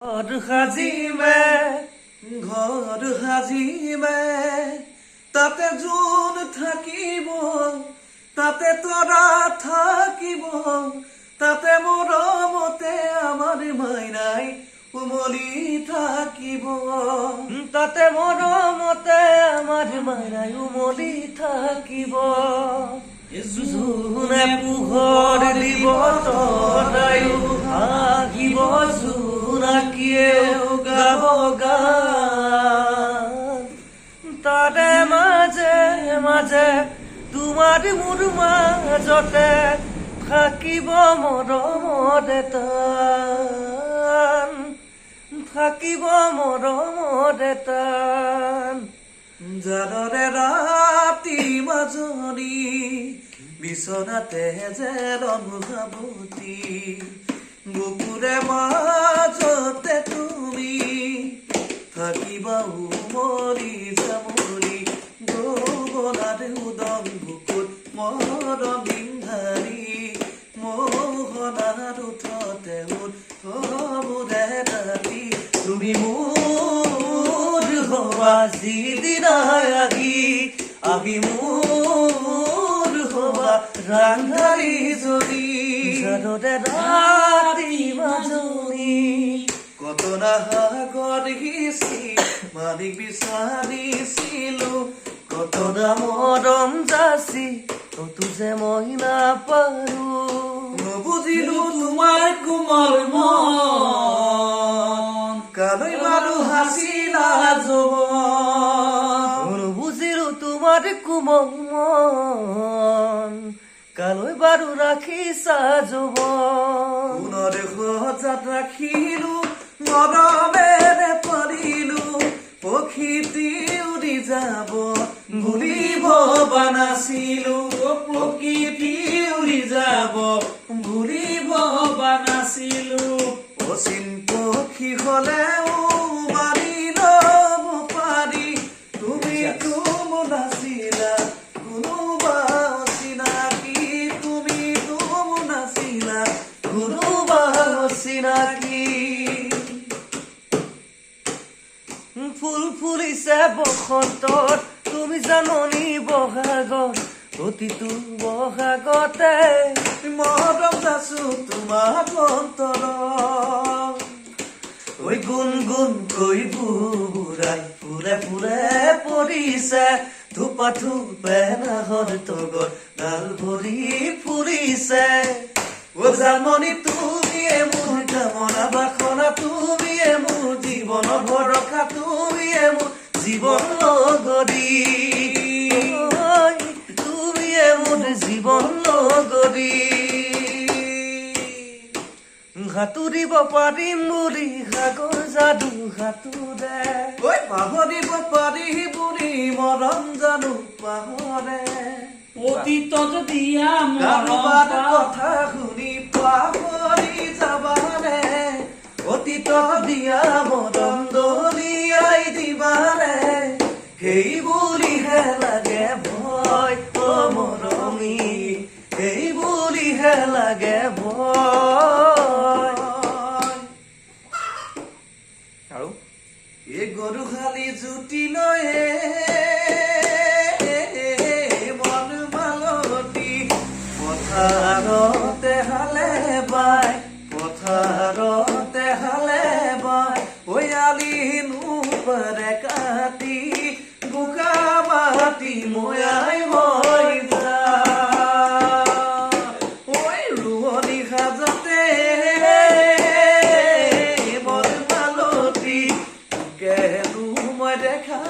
ঘৰ সাজিমে তাতে যোন থাকিব, তাতে তৰা থাকিব, তাতে মৰমতে আমাৰ মাইনাই উমলি থাকিব, তাতে মৰমতে আমাৰ মাইনাই উমলি থাকিব। জোনে পোহৰ দিব তৰায়ো আহিব, জোনাকীয়েও গাব গান। তাৰে মাজে মাজে তোমাৰ মোৰ মাজতে থাকিব মৰমৰ টান, থাকিব মৰমৰ টান। জানৰে ৰাতি মাজনী বিচনাতে যে ৰন্ধুতি, বুকুৰে মাজতে তুমি থাকিবা উমলি জামলি, যৌৱনাৰ উদং বুকুত মৰম বিন্ধাৰী, মোহনাৰ উঠতে উঠে ৰাতি। তুমি মোৰ হবা যিদিনা আহি মোৰ হবা ৰান্ধাৰী জনী, জানৰে ৰাতি মাজনী কত না সাগৰ সিঁচি মালিক বিচাৰিছিলো, কত না মৰম যাচি ততো যে মই নাপাৰো। নবুজিলো তোমাৰ কোমল মন, কালৈ বাৰু হাচিলা যৌৱন। নবুজিলো তোমাৰ কোমল মন, কালৈ বাৰু ৰাখিছা যৌৱন। সোণৰে সজাত ৰাখিলো, মৰমেৰে পৰিলো, প্ৰকৃতি উৰি যাব বুলি ভবা নাছিলো, প্ৰকৃতি উৰি যাব বুলি ভবা নাছিলো। অচিন পক্ষী হলেও মাৰি লব পাৰি, তুমিতো নাছিলা কোনোবা চিনাকি, তুমিতো নাছিলা কোনোবা চিনাকি। ফুল ফুলিছে বসন্তত, তুমি জাননী বহাগত, প্ৰতিটো বহাগতে মৰম যাচো তোমাৰ অন্তৰত। ঐ গুণ গুণ কৈ বুঢ়াই ফুৰে ফুৰে পৰিছে, থোপা থোপে নাহৰ তগৰ ডাল ভৰি ফুৰিছে। ও জাননী তুমিয়ে মোৰ কামনা বাসনা, তুমিয়ে মোৰ জীৱনৰ ভৰসা, তুমিয়ে মোৰ জীৱন লগৰী, তুমিয়ে মোৰ জীৱন লগৰী। সাঁতুৰিব পাৰিম বুলি সাগৰ যাদু সাঁতোৰে, পাহৰিব পাৰি বুলি মৰম জানো পাহৰে। অতীতত দিয়া কাৰোবাৰ কথা শুনি পাহৰি যাবাৰে, অতীতত দিয়া মৰম দলিয়াই দিবাৰে, সেই বুলিহে লাগে ভয় অ মৰমী, সেই বুলিহে লাগে ভয়। আৰু এই গৰু খালি জুতি লয়ে মন মালতী, পথাৰতে হালে বাই, পথাৰতে হালে বাই, ঐ আলি নোপাৰে কাটি, বোকা মাটি ময়াই মই যাওঁ। ঐ ৰোৱনী সাজতে মন মালতী, কেনো মই দেখা